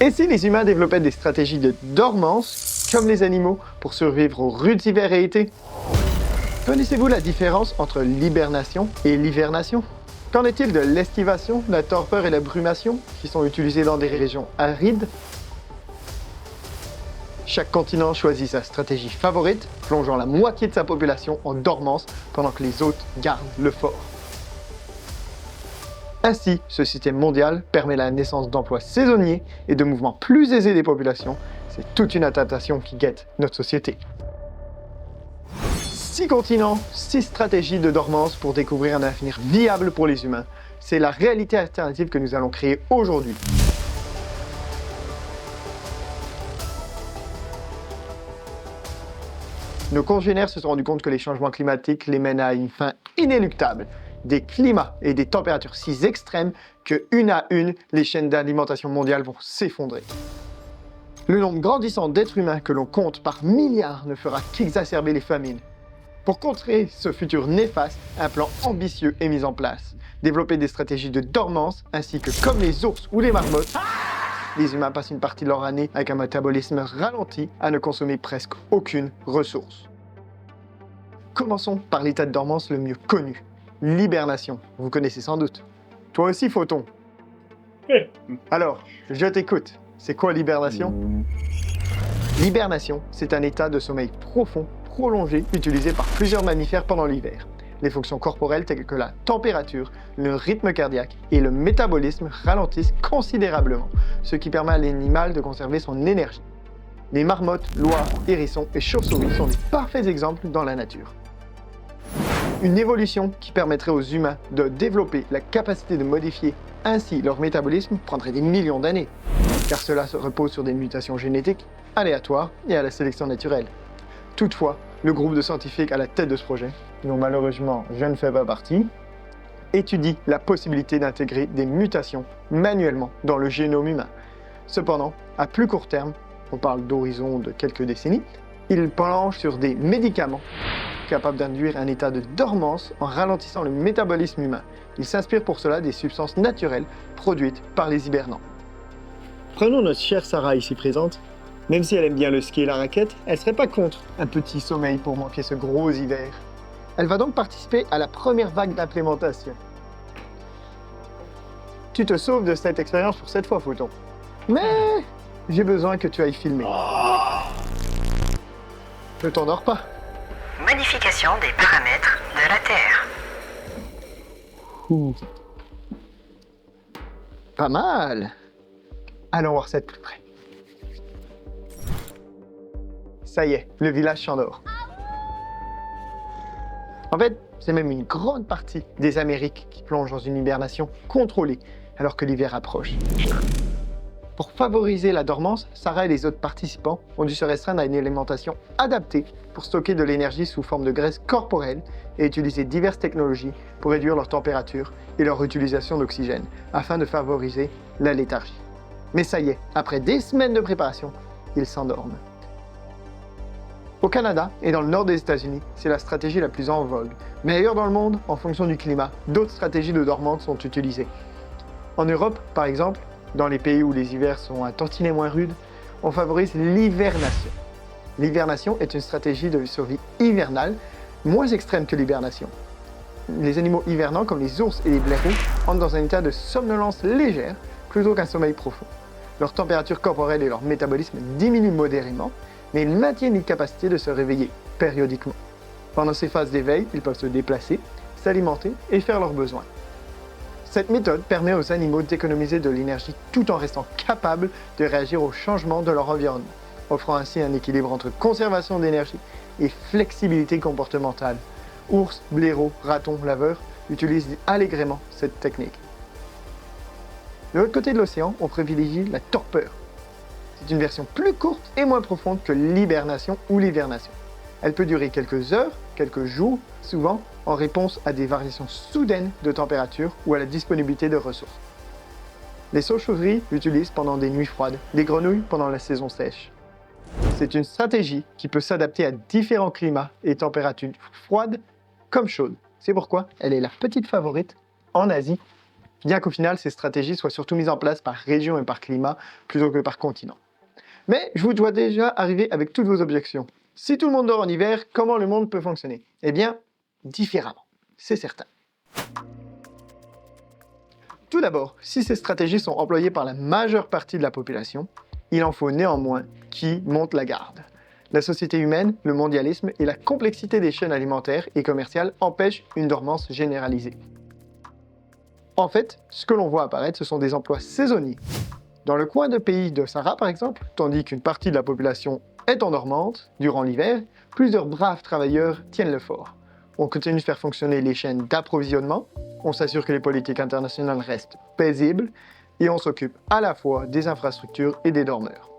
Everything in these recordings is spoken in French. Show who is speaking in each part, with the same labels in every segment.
Speaker 1: Et si les humains développaient des stratégies de dormance, comme les animaux, pour survivre aux rudes hivers et étés? Connaissez-vous la différence entre l'hibernation et l'hivernation? Qu'en est-il de l'estivation, la torpeur et la brumation, qui sont utilisées dans des régions arides? Chaque continent choisit sa stratégie favorite, plongeant la moitié de sa population en dormance pendant que les autres gardent le fort. Ainsi, ce système mondial permet la naissance d'emplois saisonniers et de mouvements plus aisés des populations. C'est toute une adaptation qui guette notre société. 6 continents, 6 stratégies de dormance pour découvrir un avenir viable pour les humains. C'est la réalité alternative que nous allons créer aujourd'hui. Nos congénères se sont rendus compte que les changements climatiques les mènent à une fin inéluctable. Des climats et des températures si extrêmes que, une à une, les chaînes d'alimentation mondiale vont s'effondrer. Le nombre grandissant d'êtres humains que l'on compte par milliards ne fera qu'exacerber les famines. Pour contrer ce futur néfaste, un plan ambitieux est mis en place. Développer des stratégies de dormance, ainsi que, comme les ours ou les marmottes, les humains passent une partie de leur année avec un métabolisme ralenti à ne consommer presque aucune ressource. Commençons par l'état de dormance le mieux connu, l'hibernation. Vous connaissez sans doute. Toi aussi, Photon. Alors, je t'écoute. C'est quoi l'hibernation? L'hibernation, c'est un état de sommeil profond, prolongé, utilisé par plusieurs mammifères pendant l'hiver. Les fonctions corporelles telles que la température, le rythme cardiaque et le métabolisme ralentissent considérablement, ce qui permet à l'animal de conserver son énergie. Les marmottes, loirs, hérissons et chauves-souris sont des parfaits exemples dans la nature. Une évolution qui permettrait aux humains de développer la capacité de modifier ainsi leur métabolisme prendrait des millions d'années, car cela se repose sur des mutations génétiques aléatoires et à la sélection naturelle. Toutefois, le groupe de scientifiques à la tête de ce projet, dont malheureusement je ne fais pas partie, étudie la possibilité d'intégrer des mutations manuellement dans le génome humain. Cependant, à plus court terme, on parle d'horizon de quelques décennies, il planche sur des médicaments capables d'induire un état de dormance en ralentissant le métabolisme humain. Il s'inspire pour cela des substances naturelles produites par les hibernants. Prenons notre chère Sarah ici présente. Même si elle aime bien le ski et la raquette, elle serait pas contre un petit sommeil pour manquer ce gros hiver. Elle va donc participer à la première vague d'implémentation. Tu te sauves de cette expérience pour cette fois, Photon. Mais j'ai besoin que tu ailles filmer. Ne t'endors pas.
Speaker 2: Modification des paramètres de la Terre.
Speaker 1: Ouh. Pas mal. Allons voir ça de plus près. Ça y est, le village s'endort. En fait, c'est même une grande partie des Amériques qui plongent dans une hibernation contrôlée alors que l'hiver approche. Pour favoriser la dormance, Sarah et les autres participants ont dû se restreindre à une alimentation adaptée pour stocker de l'énergie sous forme de graisse corporelle et utiliser diverses technologies pour réduire leur température et leur utilisation d'oxygène afin de favoriser la léthargie. Mais ça y est, après des semaines de préparation, ils s'endorment. Au Canada et dans le nord des États-Unis, c'est la stratégie la plus en vogue. Mais ailleurs dans le monde, en fonction du climat, d'autres stratégies de dormance sont utilisées. En Europe, par exemple, dans les pays où les hivers sont un tantinet moins rudes, on favorise l'hivernation. L'hivernation est une stratégie de survie hivernale, moins extrême que l'hibernation. Les animaux hivernants, comme les ours et les blaireaux, entrent dans un état de somnolence légère plutôt qu'un sommeil profond. Leur température corporelle et leur métabolisme diminuent modérément, mais ils maintiennent une capacité de se réveiller périodiquement. Pendant ces phases d'éveil, ils peuvent se déplacer, s'alimenter et faire leurs besoins. Cette méthode permet aux animaux d'économiser de l'énergie tout en restant capables de réagir aux changements de leur environnement, offrant ainsi un équilibre entre conservation d'énergie et flexibilité comportementale. Ours, blaireaux, ratons, laveurs utilisent allègrement cette technique. De l'autre côté de l'océan, on privilégie la torpeur. C'est une version plus courte et moins profonde que l'hibernation ou l'hivernation. Elle peut durer quelques heures, quelques jours, souvent en réponse à des variations soudaines de température ou à la disponibilité de ressources. Les sauves-chauves-souris l'utilisent pendant des nuits froides, les grenouilles pendant la saison sèche. C'est une stratégie qui peut s'adapter à différents climats et températures froides comme chaudes. C'est pourquoi elle est la petite favorite en Asie bien qu'au final ces stratégies soient surtout mises en place par région et par climat plutôt que par continent. Mais je vous dois déjà arriver avec toutes vos objections. Si tout le monde dort en hiver, comment le monde peut fonctionner? Eh bien, différemment, c'est certain. Tout d'abord, si ces stratégies sont employées par la majeure partie de la population, il en faut néanmoins qui monte la garde. La société humaine, le mondialisme et la complexité des chaînes alimentaires et commerciales empêchent une dormance généralisée. En fait, ce que l'on voit apparaître, ce sont des emplois saisonniers. Dans le coin de pays de Sahara, par exemple, tandis qu'une partie de la population est en dormante durant l'hiver, plusieurs braves travailleurs tiennent le fort. On continue de faire fonctionner les chaînes d'approvisionnement, on s'assure que les politiques internationales restent paisibles, et on s'occupe à la fois des infrastructures et des dormeurs.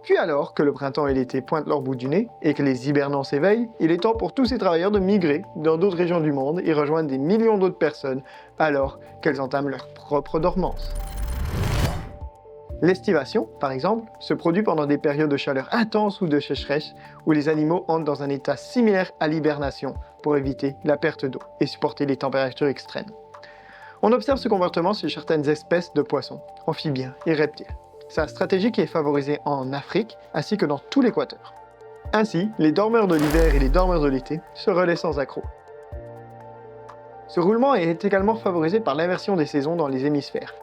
Speaker 1: Puis alors que le printemps et l'été pointent leur bout du nez et que les hibernants s'éveillent, il est temps pour tous ces travailleurs de migrer dans d'autres régions du monde et rejoindre des millions d'autres personnes alors qu'elles entament leur propre dormance. L'estivation, par exemple, se produit pendant des périodes de chaleur intense ou de sécheresse où les animaux entrent dans un état similaire à l'hibernation pour éviter la perte d'eau et supporter les températures extrêmes. On observe ce comportement chez certaines espèces de poissons, amphibiens et reptiles. Sa stratégie qui est favorisée en Afrique ainsi que dans tout l'équateur. Ainsi, les dormeurs de l'hiver et les dormeurs de l'été se relaient sans accroc. Ce roulement est également favorisé par l'inversion des saisons dans les hémisphères.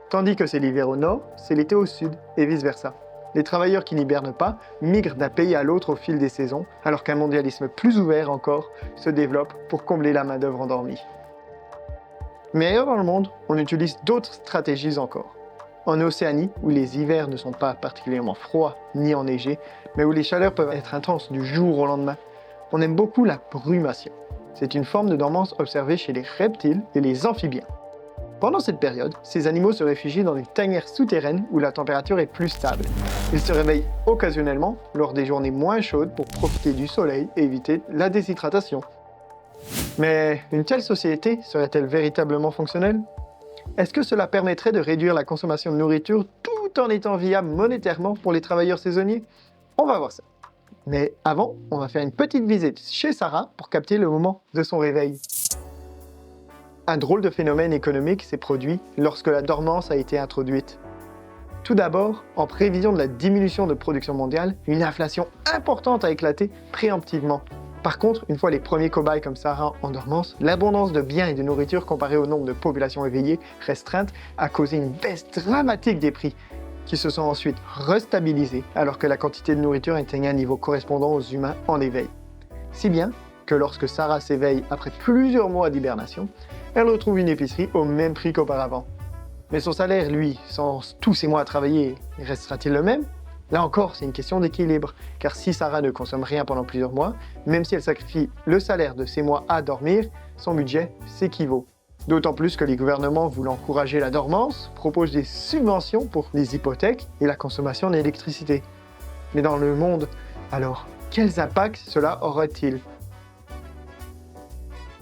Speaker 1: Tandis que c'est l'hiver au nord, c'est l'été au sud, et vice-versa. Les travailleurs qui n'hibernent pas migrent d'un pays à l'autre au fil des saisons, alors qu'un mondialisme plus ouvert encore se développe pour combler la main-d'œuvre endormie. Mais ailleurs dans le monde, on utilise d'autres stratégies encore. En Océanie, où les hivers ne sont pas particulièrement froids ni enneigés, mais où les chaleurs peuvent être intenses du jour au lendemain, on aime beaucoup la brumation. C'est une forme de dormance observée chez les reptiles et les amphibiens. Pendant cette période, ces animaux se réfugient dans des tanières souterraines où la température est plus stable. Ils se réveillent occasionnellement lors des journées moins chaudes pour profiter du soleil et éviter la déshydratation. Mais une telle société serait-elle véritablement fonctionnelle? Est-ce que cela permettrait de réduire la consommation de nourriture tout en étant viable monétairement pour les travailleurs saisonniers? On va voir ça. Mais avant, on va faire une petite visite chez Sarah pour capter le moment de son réveil. Un drôle de phénomène économique s'est produit lorsque la dormance a été introduite. Tout d'abord, en prévision de la diminution de production mondiale, une inflation importante a éclaté préemptivement. Par contre, une fois les premiers cobayes comme Sarah en dormance, l'abondance de biens et de nourriture comparée au nombre de populations éveillées restreintes a causé une baisse dramatique des prix, qui se sont ensuite restabilisés alors que la quantité de nourriture atteignait un niveau correspondant aux humains en éveil. Si bien que lorsque Sarah s'éveille après plusieurs mois d'hibernation, elle retrouve une épicerie au même prix qu'auparavant. Mais son salaire, lui, sans tous ces mois à travailler, restera-t-il le même? Là encore, c'est une question d'équilibre, car si Sarah ne consomme rien pendant plusieurs mois, même si elle sacrifie le salaire de ces mois à dormir, son budget s'équivaut. D'autant plus que les gouvernements voulant encourager la dormance proposent des subventions pour les hypothèques et la consommation d'électricité. Mais dans le monde, alors, quels impacts cela aurait-il?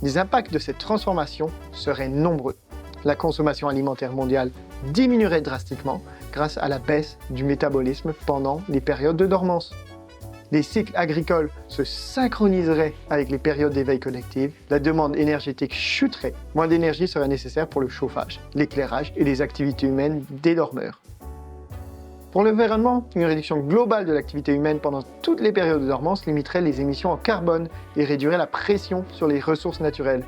Speaker 1: Les impacts de cette transformation seraient nombreux. La consommation alimentaire mondiale diminuerait drastiquement grâce à la baisse du métabolisme pendant les périodes de dormance. Les cycles agricoles se synchroniseraient avec les périodes d'éveil collective, la demande énergétique chuterait, moins d'énergie serait nécessaire pour le chauffage, l'éclairage et les activités humaines des dormeurs. Pour l'environnement, une réduction globale de l'activité humaine pendant toutes les périodes de dormance limiterait les émissions en carbone et réduirait la pression sur les ressources naturelles.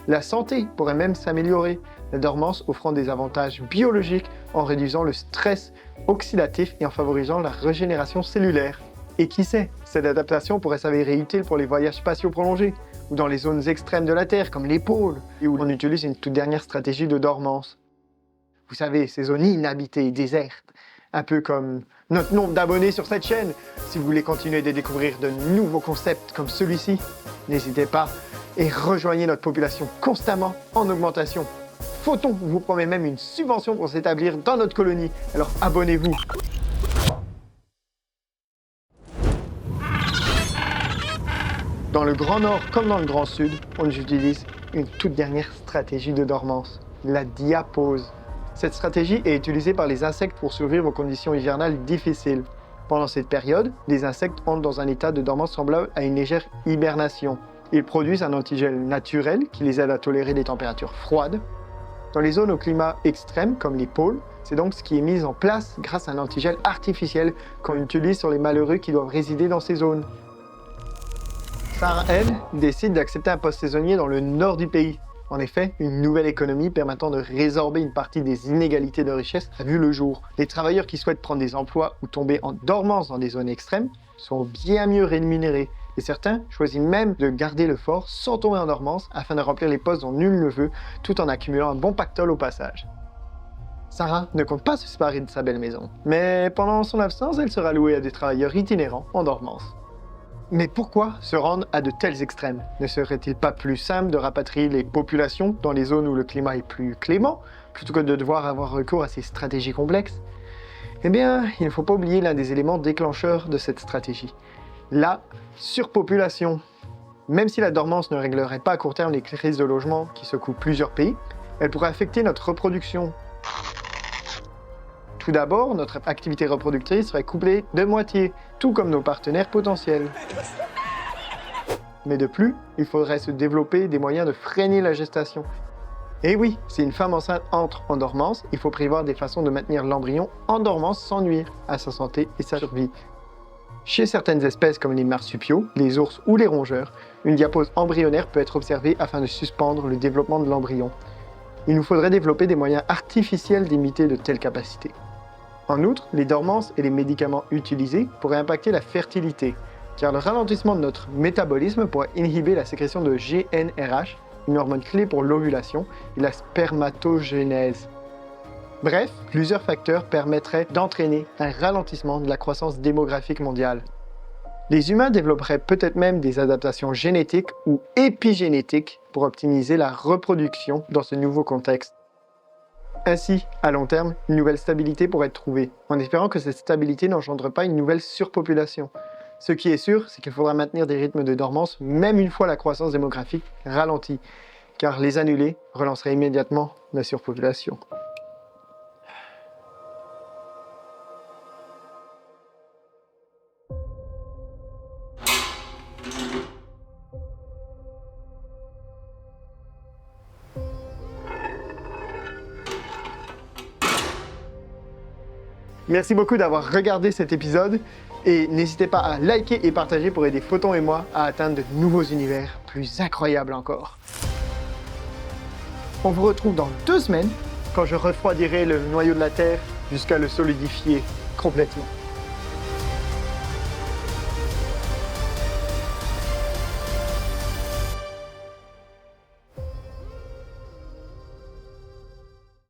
Speaker 1: La santé pourrait même s'améliorer, la dormance offrant des avantages biologiques en réduisant le stress oxydatif et en favorisant la régénération cellulaire. Et qui sait, cette adaptation pourrait s'avérer utile pour les voyages spatiaux prolongés, ou dans les zones extrêmes de la Terre, comme les pôles, et où on utilise une toute dernière stratégie de dormance. Vous savez, ces zones inhabitées et désertes, un peu comme notre nombre d'abonnés sur cette chaîne. Si vous voulez continuer de découvrir de nouveaux concepts comme celui-ci, n'hésitez pas et rejoignez notre population constamment en augmentation. Photon vous promet même une subvention pour s'établir dans notre colonie, alors abonnez-vous. Dans le Grand Nord comme dans le Grand Sud, on utilise une toute dernière stratégie de dormance, la diapause. Cette stratégie est utilisée par les insectes pour survivre aux conditions hivernales difficiles. Pendant cette période, les insectes entrent dans un état de dormance semblable à une légère hibernation. Ils produisent un antigel naturel qui les aide à tolérer des températures froides. Dans les zones au climat extrême, comme les pôles, c'est donc ce qui est mis en place grâce à un antigel artificiel qu'on utilise sur les malheureux qui doivent résider dans ces zones. Sarah, elle, décide d'accepter un poste saisonnier dans le nord du pays. En effet, une nouvelle économie permettant de résorber une partie des inégalités de richesse a vu le jour. Les travailleurs qui souhaitent prendre des emplois ou tomber en dormance dans des zones extrêmes sont bien mieux rémunérés. Et certains choisissent même de garder le fort sans tomber en dormance afin de remplir les postes dont nul ne veut, tout en accumulant un bon pactole au passage. Sarah ne compte pas se séparer de sa belle maison, mais pendant son absence, elle sera louée à des travailleurs itinérants en dormance. Mais pourquoi se rendre à de tels extrêmes? Ne serait-il pas plus simple de rapatrier les populations dans les zones où le climat est plus clément, plutôt que de devoir avoir recours à ces stratégies complexes? Eh bien, il ne faut pas oublier l'un des éléments déclencheurs de cette stratégie, la surpopulation. Même si la dormance ne réglerait pas à court terme les crises de logement qui secouent plusieurs pays, elle pourrait affecter notre reproduction. Tout d'abord, notre activité reproductrice serait couplée de moitié, tout comme nos partenaires potentiels. Mais de plus, il faudrait se développer des moyens de freiner la gestation. Et oui, si une femme enceinte entre en dormance, il faut prévoir des façons de maintenir l'embryon en dormance sans nuire à sa santé et sa survie. Chez certaines espèces comme les marsupiaux, les ours ou les rongeurs, une diapause embryonnaire peut être observée afin de suspendre le développement de l'embryon. Il nous faudrait développer des moyens artificiels d'imiter de telles capacités. En outre, les dormances et les médicaments utilisés pourraient impacter la fertilité, car le ralentissement de notre métabolisme pourrait inhiber la sécrétion de GnRH, une hormone clé pour l'ovulation et la spermatogénèse. Bref, plusieurs facteurs permettraient d'entraîner un ralentissement de la croissance démographique mondiale. Les humains développeraient peut-être même des adaptations génétiques ou épigénétiques pour optimiser la reproduction dans ce nouveau contexte. Ainsi, à long terme, une nouvelle stabilité pourrait être trouvée, en espérant que cette stabilité n'engendre pas une nouvelle surpopulation. Ce qui est sûr, c'est qu'il faudra maintenir des rythmes de dormance même une fois la croissance démographique ralentie, car les annuler relancerait immédiatement la surpopulation. Merci beaucoup d'avoir regardé cet épisode et n'hésitez pas à liker et partager pour aider Photon et moi à atteindre de nouveaux univers plus incroyables encore. On vous retrouve dans 2 semaines quand je refroidirai le noyau de la Terre jusqu'à le solidifier complètement.